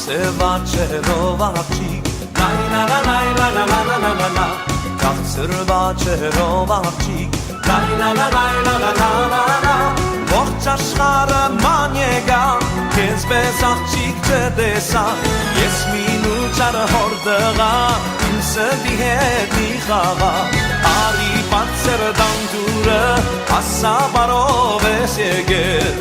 Սևաչերով աղջիկ լայլալալայլալալալալալա Քաղցրվաչերով աղջիկ լայլալալայլալալալալա Ողջ աշխարհը ման եկա Քեզ պես աղջիկ չտեսա Ես մինուճար հորդղա Իմ սրտի հետ մի խաղա Արի բարձր դանդուրը Ասա բարով ես եկել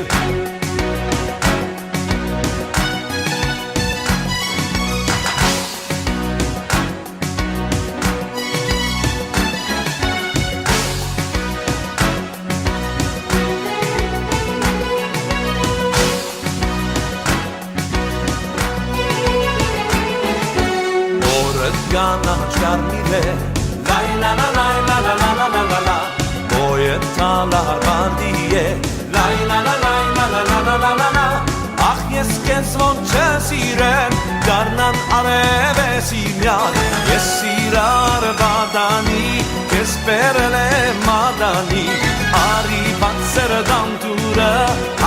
Ganach garmire Lai la la la la la la la la la la Boyeta la harbandie Lai la la la la la la la la la la Ach yes kes von chesiren Garnan areve simyan Yes sirar badani Kes perele madani Ari batser dantura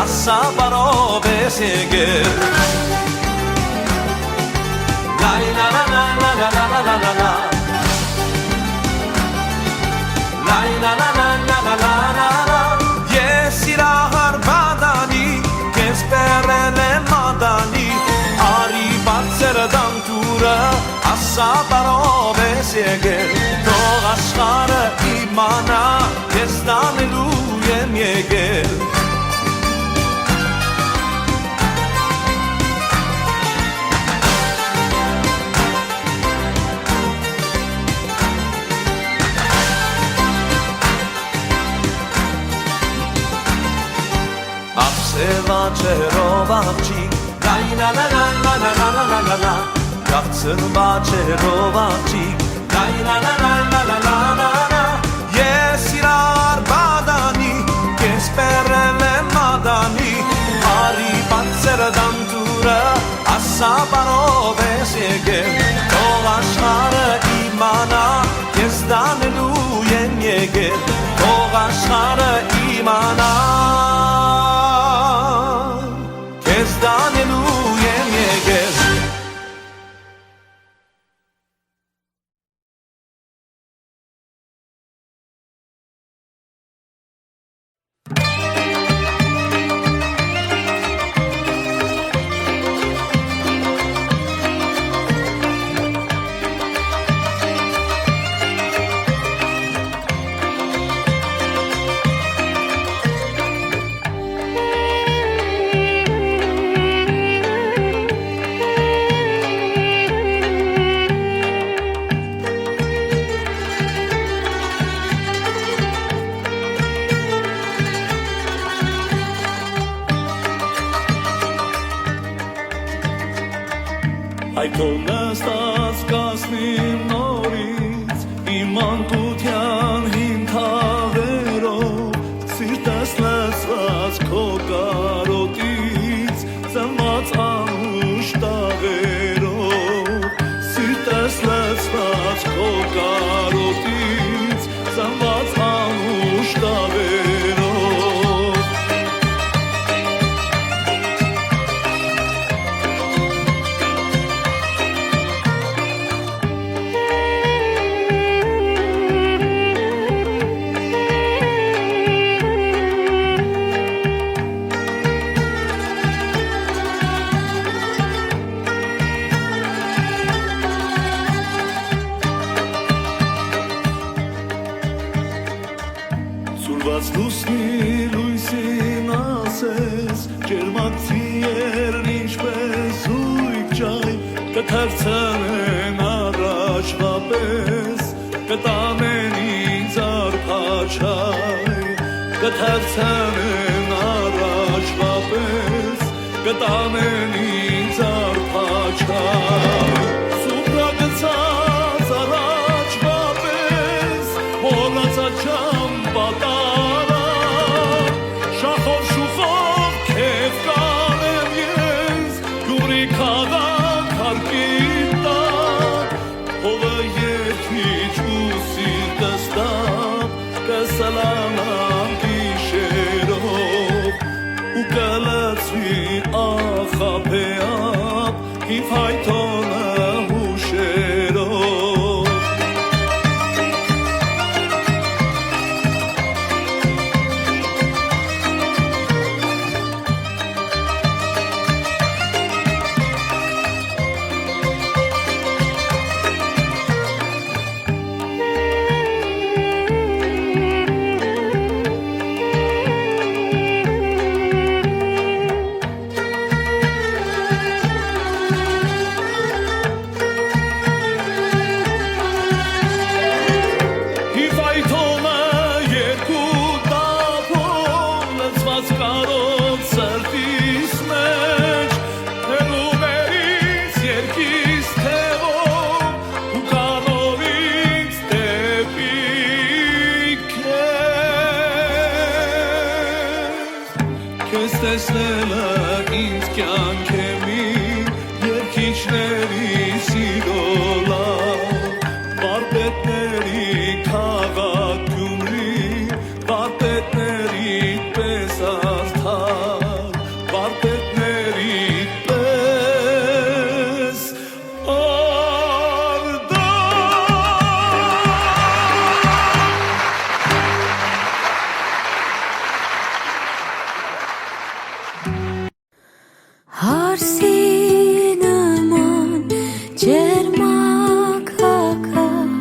Asa barove segel La la la la la la la la la la La la la la la la la la la Yes irahar badani Kes perele madani Ari batser dantura Asa barove segel Tog aşkarı imana Kes danelu yem yegel Սևաչերով աղջիկ լայլալալալալալալալա Քաղցրվաչերով աղջիկ լայլալալալալալալա Ես իրար բադանի Կես պերել եմ մադանի Արի բացեր դանդուրը Ասա բարով ես եկել Թող աշխարհը իմանա Ես դանելու եմ եկել Թող աշխարհը իմանա Այդոնստած կասնիմ նորից իմ անկության հին թաղերով սիրտս լսված քո կարոտից ծնված անուշ տաղերով սիրտս լսված քո կարոտից ծնված անուշ տաղերով Սուրված լուսնի լույսին ասես Ջերմակցի երն ինչպես ույք ճայ Կթարցանեն առաջվա պես Կտանեն ինձ արփաչայ Կթարցանեն առաջվա պես Կտանեն ինձ արփաչայ Սուպրա գցած առաջվա պես Մոլացած չամ պատարա Շախով շուխով քեզ կանեմ ես Գյումրի քաղաք հարկին տակ Հովը երկիչ ու սիրտս տապ Կսլանամ գիշերով Ու կլացվի ախապեապ Իփայթոնը հուշերով Քեզ տեսնելը ինձ կյանք է մի երկիչների սիրոլա Վարպետների քաղաք Գյումրի Վարպետների պես արդար Վարպետների պես Հարսի նման ջերմակ հակար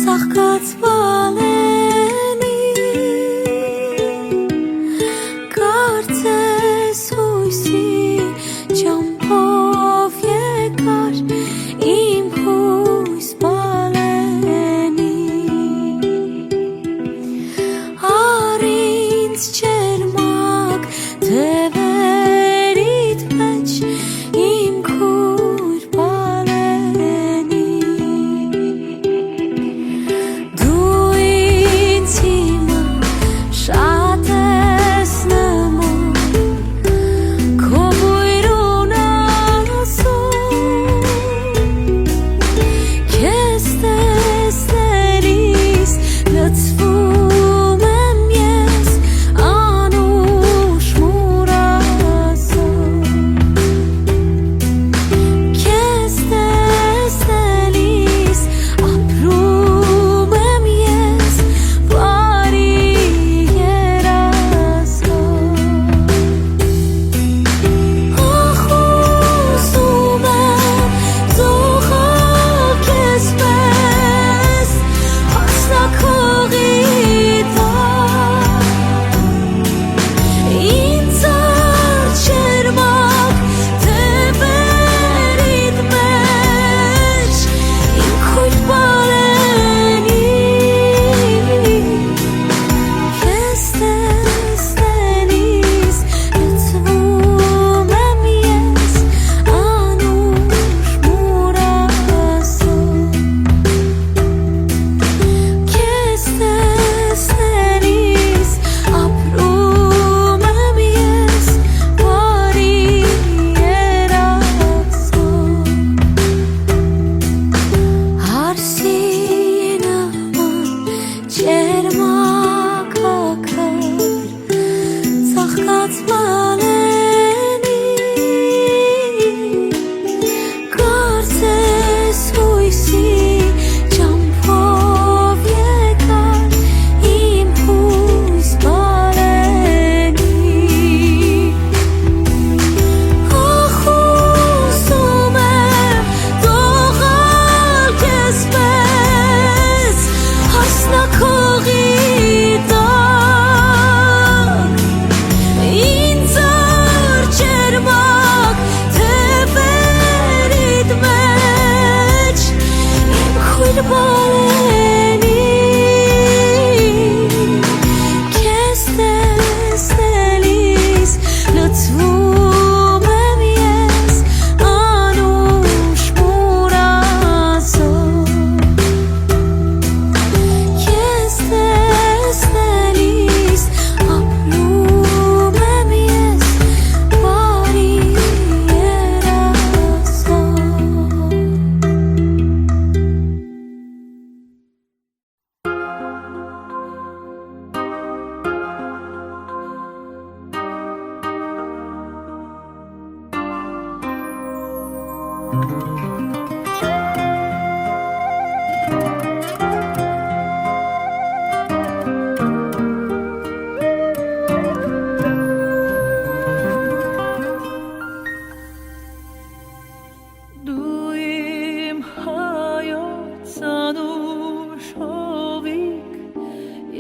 ծաղկած վալենի կարծես հույսի ճամփով եկար իմ հույս վալենի արինց ջերմակ թևեր Իմ քույր բալենի Դու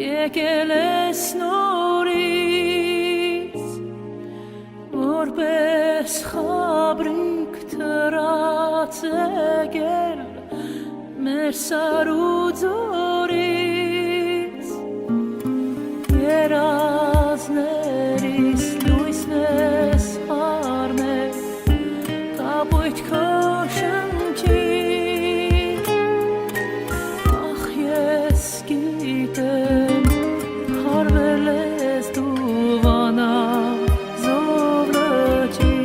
եկել ես նորից որպես խաբրիկ թրած եկել մեր սարուձորից երազներից լույսն ես արմել կապույտ քո շնչին ախ ես գիտեմ հարվել ես դու վանա զովրոջի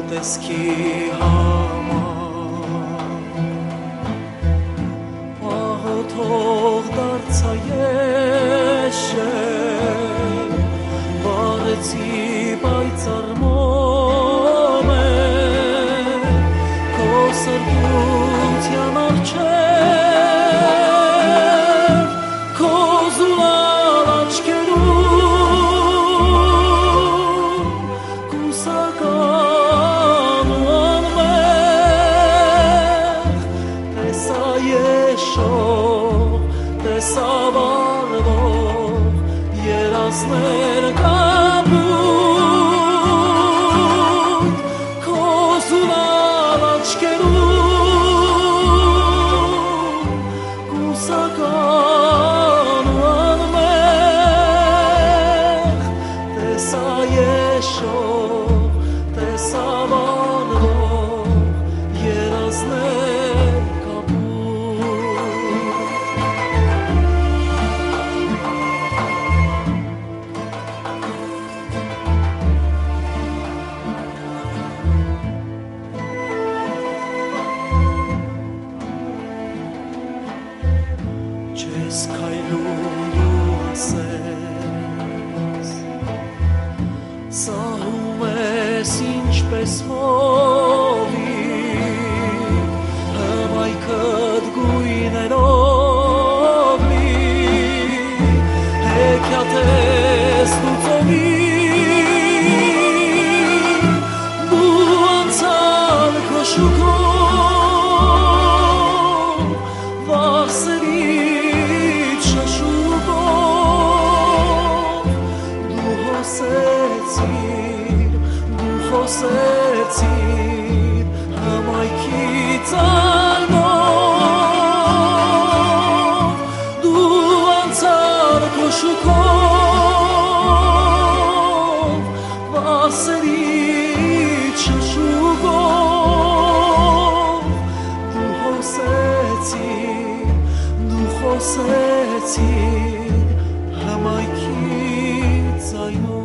տեսքի համար ահոթող դարձա եշել բարեցի պայծառ մոմե քո սրբության առջև քո զուլալ աչքերում կուսական ու անմեղ տեսա երազներ կապույտ քո սուլալ աչքերում կուսական անմեղ տեսա եշող տեսա վանվող երազներ Չես քայլում դու ասես Սահում ես ինչպես հովի Հմայքդ գույներով լի Հեքիաթ ես դու ծովի Դու անցալ քո շուկով Վարսերից շշուկով Դու խոսեցիր հմայքի ծալմով Դու անցար քո շուկով Վարսերից շշուկով Դու խոսեցիր հմայքի ձայնով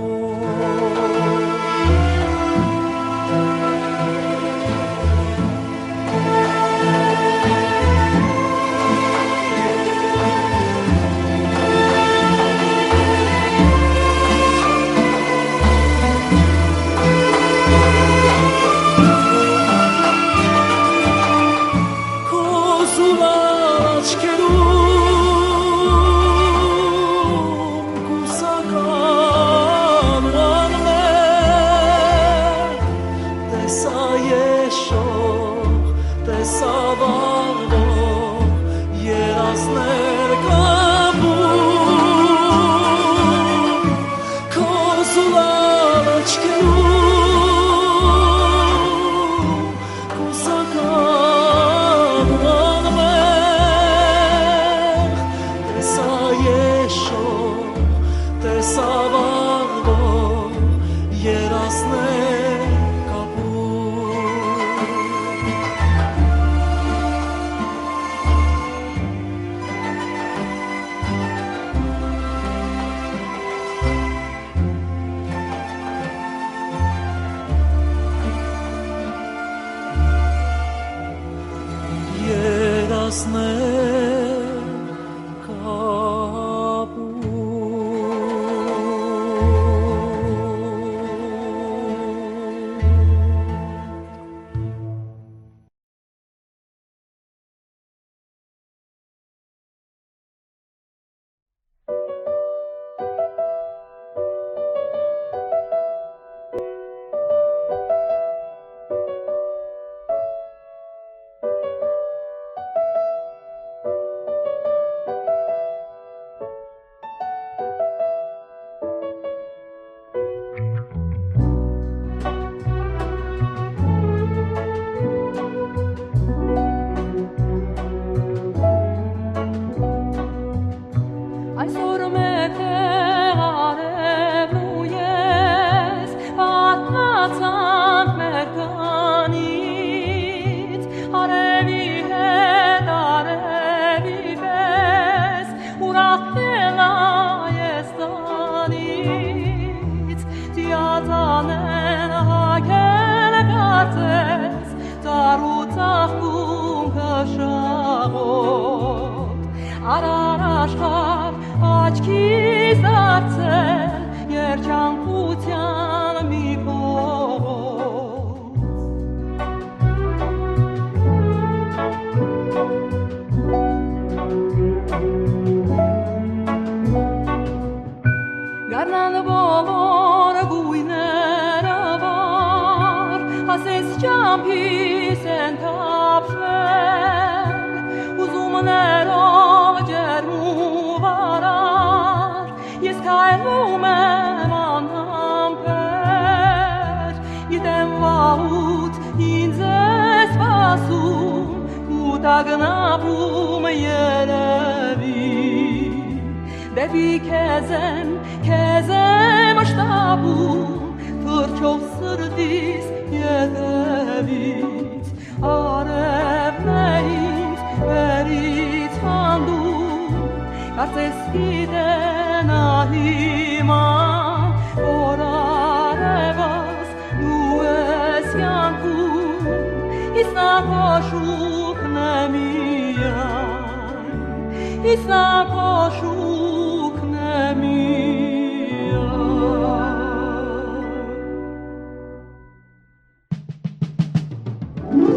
Արարաշխար աչքիս դարձել երջանկության մի փողոց Գարնան բոլոր գույները վար հասես ճամփիս են թափվել ուզումներով ջեր տագնապում երևի դեպի քեզ եմ շտապում թրջող սրտիս ետևից արևն է ինձ վերից հանդում կարծես գիտենա հիմա որ արևս դու ես յանքում իսկ նա քո շուկն է միայն իսկ նա քո շուկն է միայն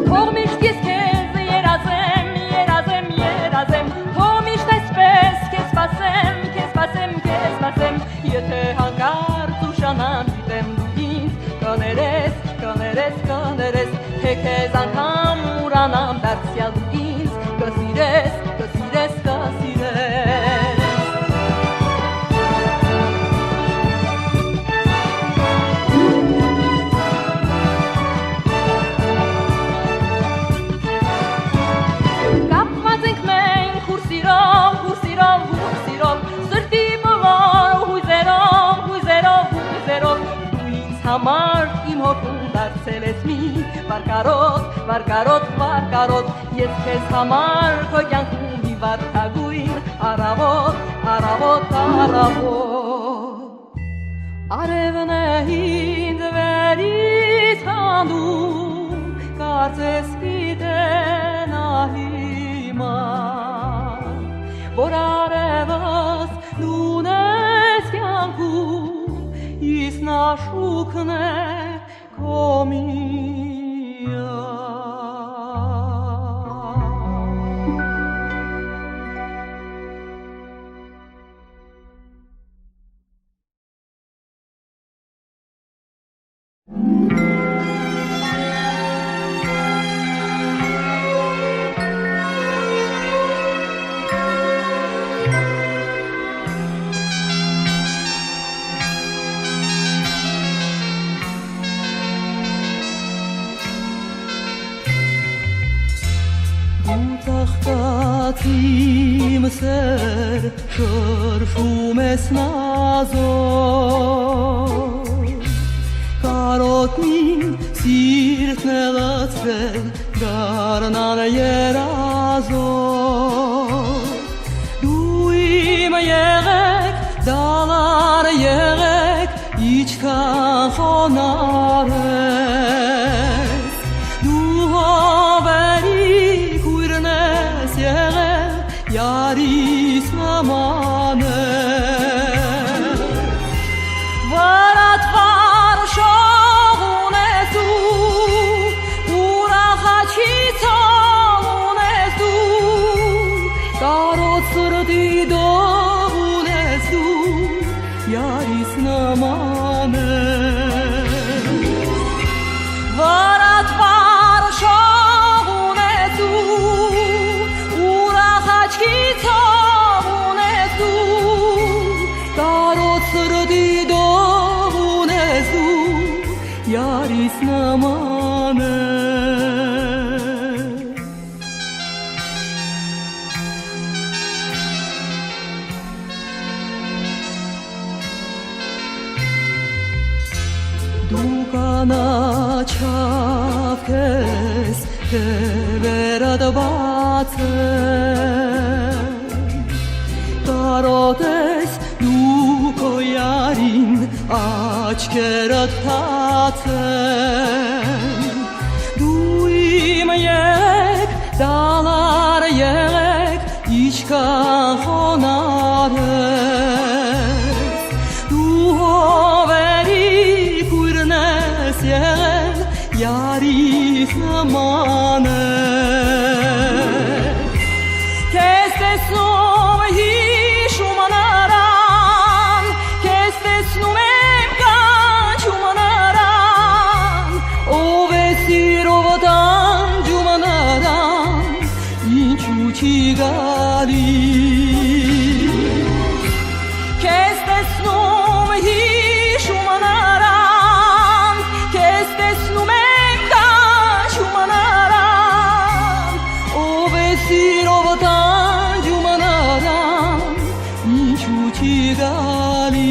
Թող միշտ ես քեզ երազեմ Թող միշտ այսպես քեզ սպասեմ Եթե հանկարծ ուշանամ գիտեմ դու ինձ կներես Թե քեզ անգամ ուրանամ դարձյալ դու ինձ կսիրես Կապված ենք մենք խուր սիրով Սրտի բոլոր հույզերով Դու ինձ համար իմ հոգում դարձել ես մի վարկարոտ Ես քեզ համար քո կյանքում մի վարդագույն առավոտ Արևն է ինձ վերից հանդում Կարծես գիտենա հիմա Որ արևս դուն ես կյանքում Իսկ նա շուկն է քո Իմ սեր շրշում ես նազոր Կարոտնին սիրտն է լացրել դառնալ երազոր Դու իմ եղեք, դալար եղեք, իչքան խոնար ես Դու հովերի կույրն ես եղել Yarис namane Varat var şoğunezu Urahaçitalunezu Karot sırdi doğunezu Yarис namane Varat var şoğunezu Yaris namane Dukana çavkes Keverad batsen Karotes duko yarin Açkerat taten Duym yek dalar yek İçkan honares Du hoveri kuyrnes yek Yaris namane Kestes num hişumanaran Kestes num emkan çumanaran O vesirovadan cumanaran İnçu çigali Kestes num hişumanaran Kestes num emkan çumanaran O սիրով տանջում անարան ինչու չի գալի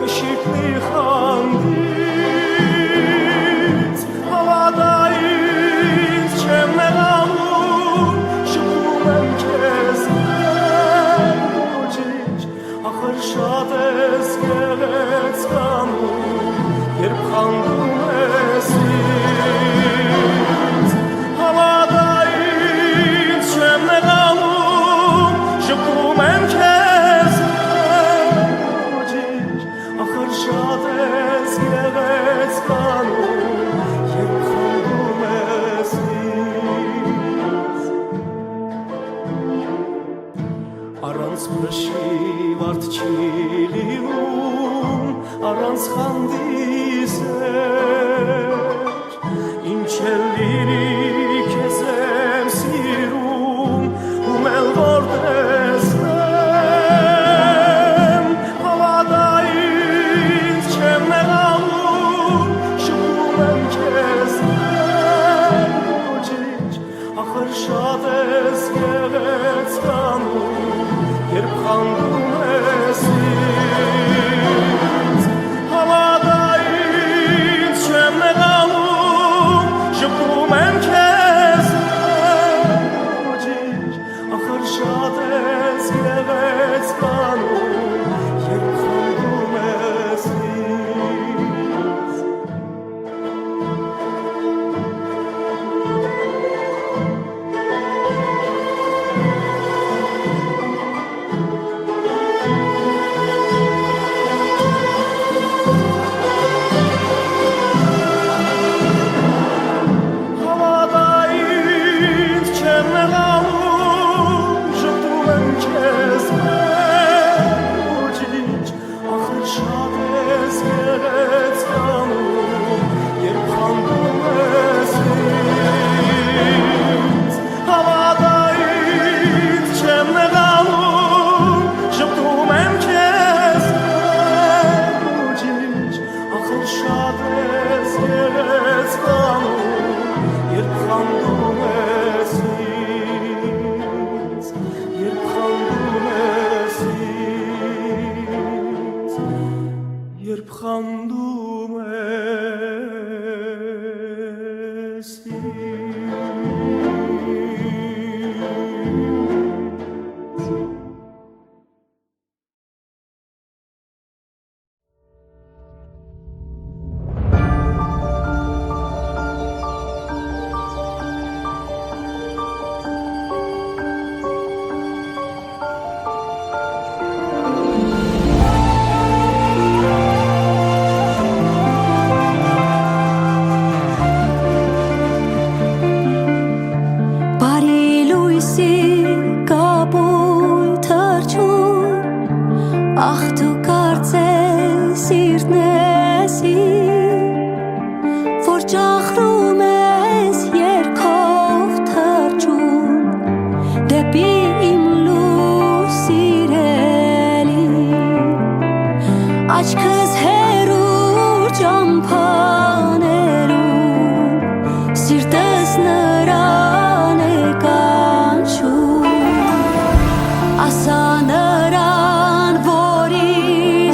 կշիպնի խանդից Հավատայից չեմ մեղանում շփում եմ քեզ ոչինչ ախր շատ ես գեղեցկանում երբ խանդում ես ինձ Հավատայից չեմ մեղանում շփում եմ քեզ ոչինչ ախր շատ ես գեղեցկանում երբ խանդում ես ինձ Առանց փշի վարդ չի լինում առանց խանդի սեր ինչ էլ լինի քեզ եմ սիրում ում էլ որ տեսնեմ հավատայից չեմ մեղանում շփում եմ քեզ ոչինչ ախր շատ ես գեղեցկանում երբ խանդում ես ինձ Հավատայից չեմ մեղանում շփում եմ քեզ ոչինչ ախր շատ ես գեղեցկանում երբ խանդում ես ինձ Հավատայից չեմ մեղանում շփում եմ քեզ ոչինչ ախր շատ ես գեղեցկանում երբ խանդում ես ինձ Հավատայից չեմ մեղանում շփում եմ քեզ ոչինչ ախր շատ ես գեղեցկանում երբ խանդում ես ինձ երբ խանդում ես ինձ երբ խանդում ես Բարի լույսի կապույտ թռչուն Ախ դու կարծես սիրտն ես որ ճախրում ես երգով թռչուն դեպի իմ լույս սիրելի աչքս հեռու ճամփաներում սիրտս նրան է կանչում ասա նրան որի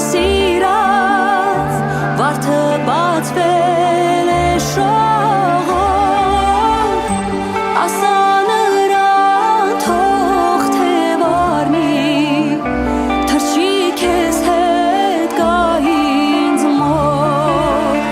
սիրած վարդը բացվել է շողով ասա նրան թող թե վարնի թռչի քեզ հետ գա ինձ մոտ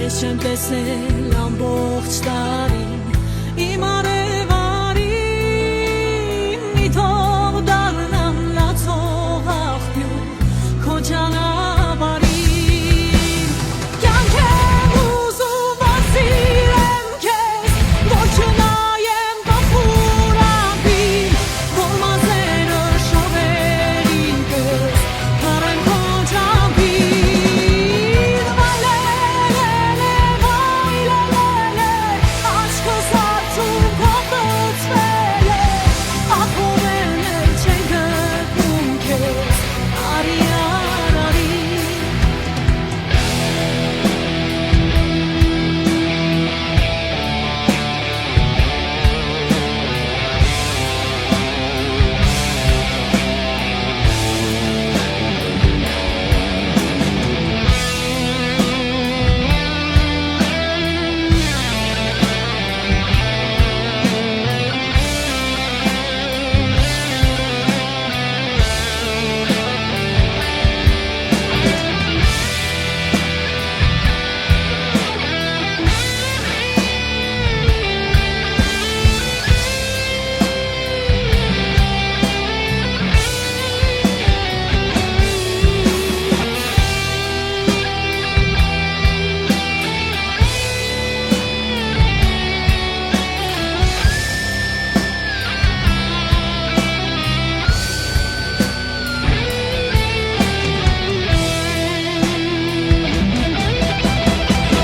Ես չեմ տեսել ամբողջ տարին Իմ արևարին Մի թող դառնամ լացող աղբյուր Քո ճանապարհին Կյանք եմ ուզում որ սիրեմ քեզ Որ չնայեմ բախուր ափին Որ մազերը շողերին կես Կարեմ քո ճամփին Աչքս ածում քո բծվել է Ախովել չեն գտնում քեզ Արի արարի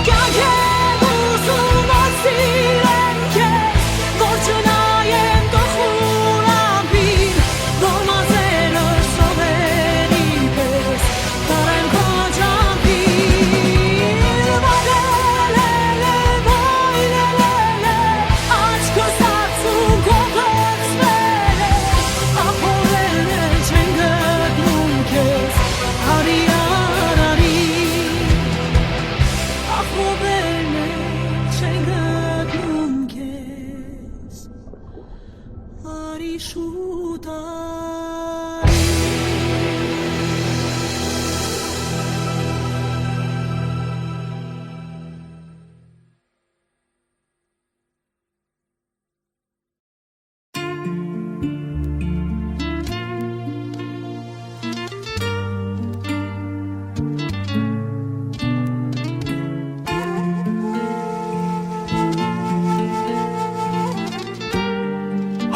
Կյանք եմ ուզում որ սիրեմ քեզ Որ չնայեմ բախուր ափին Որ մազերը շողերին կես Կարեմ քո ճամփին Աչքս ածում քո բծվել է Ախովել չեն գտնում քեզ Արի արարի Ախովել չեն գտնում քեզ Արի շուտ արի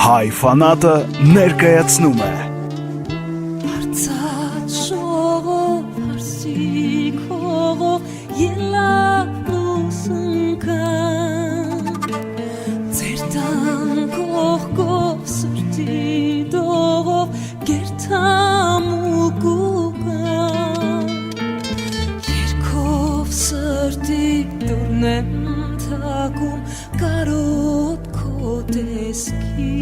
Հայ ֆանատը ներկայացնում է Արցած շողով, հարսիկ հողով, ելավ լուսնքան Ձեր տան կողքով, սրտի դողով, գերթամ ու կուկան Երկով սրտի դուրն եմ թակում, կարոտ քո տեսքի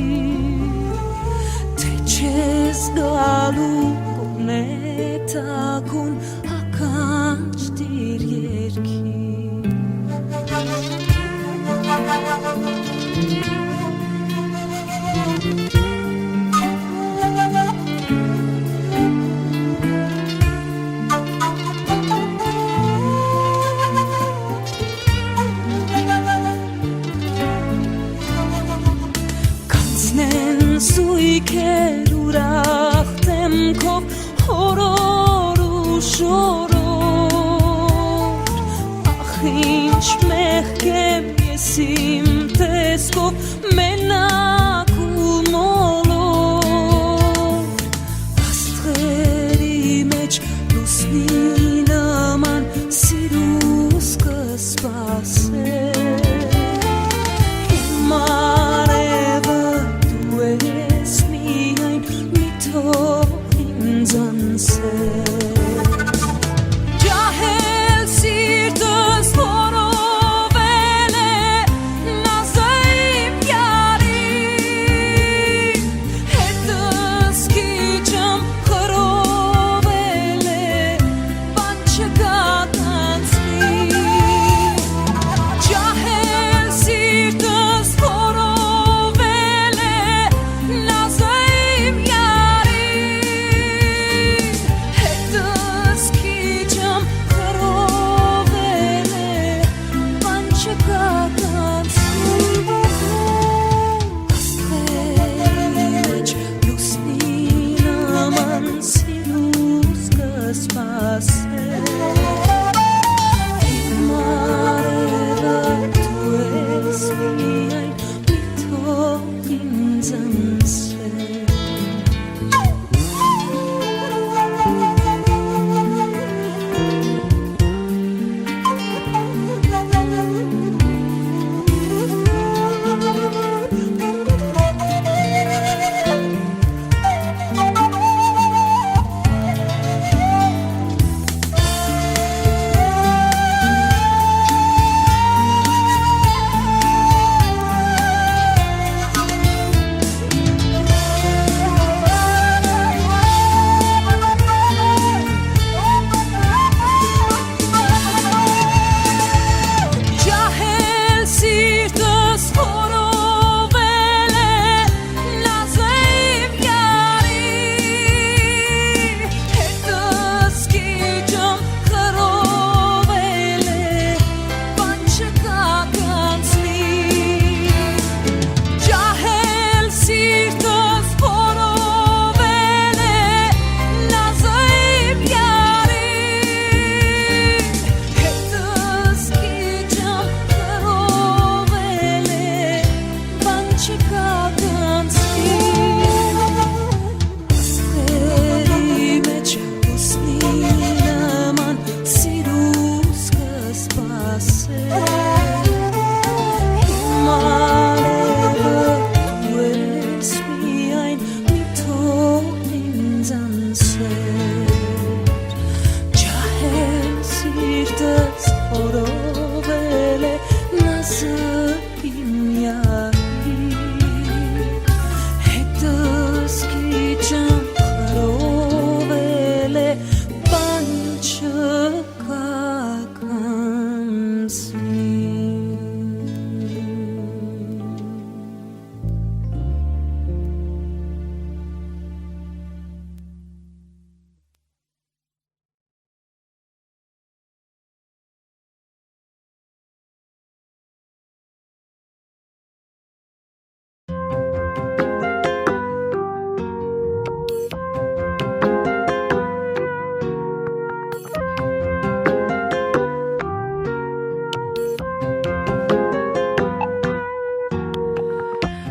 Թե չես գալու կոնետակուն հականջ դիր երկի Կանցնեն սույքեր ուրախ դեմքով հորոր ու շորոր Ախ ինչ մեղք եմ ես իմ տեսքով մենակ ու մոլոր Աստղերի մեջ լուսնի նման սիրուս կսպասել Իմ արևը դու ես միայն մի թող ինձ անսել Ջահել սիրտս որովել է նա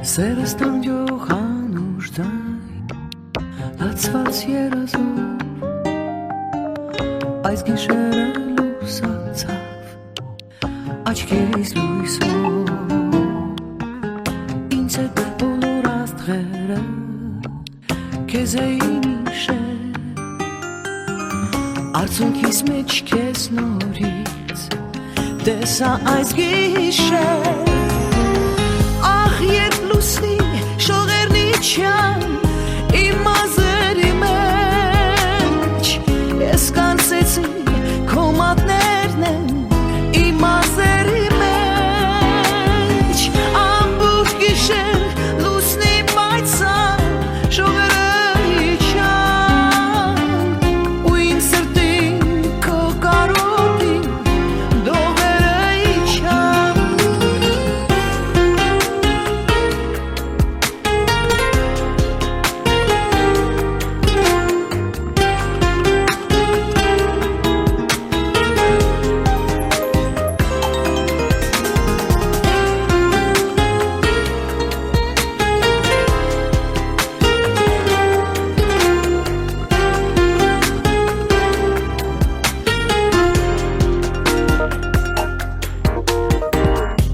Սերս տանջող անուշ ձայն լացված երազով այս գիշերը լուսացավ աչքերիս լույսով ինձ հետ բոլոր աստղերը քեզ էին իշել արցունքիս մեջ քեզ նորից տեսա այս գիշեր Երբ լուսնի շողերն իջան իմ մազերի մեջ ես կանցեցի քո մատներն են իմ մազերի մեջ ամբողջ գիշեր լուսնի պայծառ շողերը իջան ու իմ սրտին քո կարոտին դողերը իջան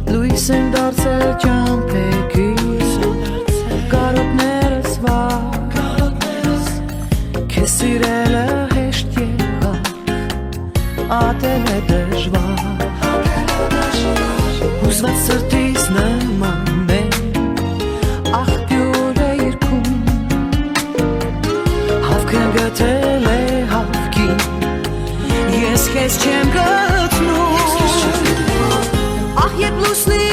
Լույս են դարձել ճամփեքիս կարոտներս վար Քեզ սիրելը հեշտ եղավ ատելը դժվար Հուզված սրտիս նման է աղբյուր է երգում Հավքն գտել է հավքին Ես քեզ չեմ գտնում Ահ երբ լուսնի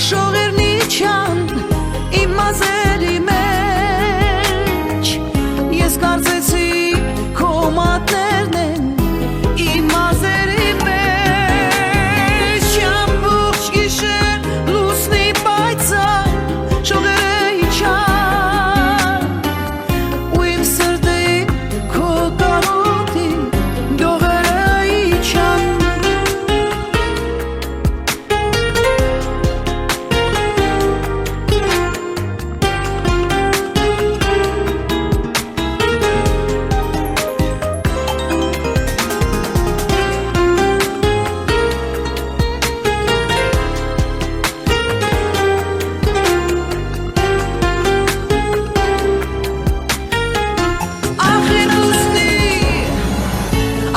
շողերն իջան իմ մազերի մեջ Ես կարծեցի քո մատներն են իմ մազերի մեջ Ամբողջ գիշեր լուսնի պայծառ շողերը իջան ու իմ սրտին քո կարոտին դողերը իջան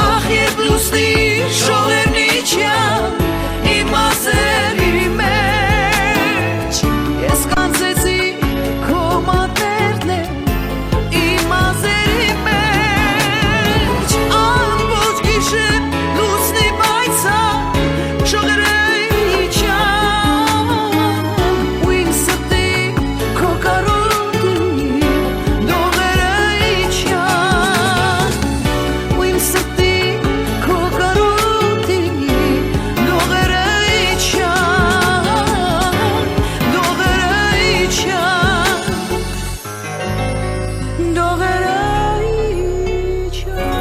Ահ երբ լուսնի շողերն իջան իմ մազերի մեջ Ես կանցեցի քո մատներն են իմ մազերի մեջ Ամբողջ գիշեր լուսնի պայծառ շողերը իջան ու իմ սրտին քո կարոտին դողերը իջան ու իմ սրտին քո կարոտին դողերը իջան դողերը իջան դողերը իջան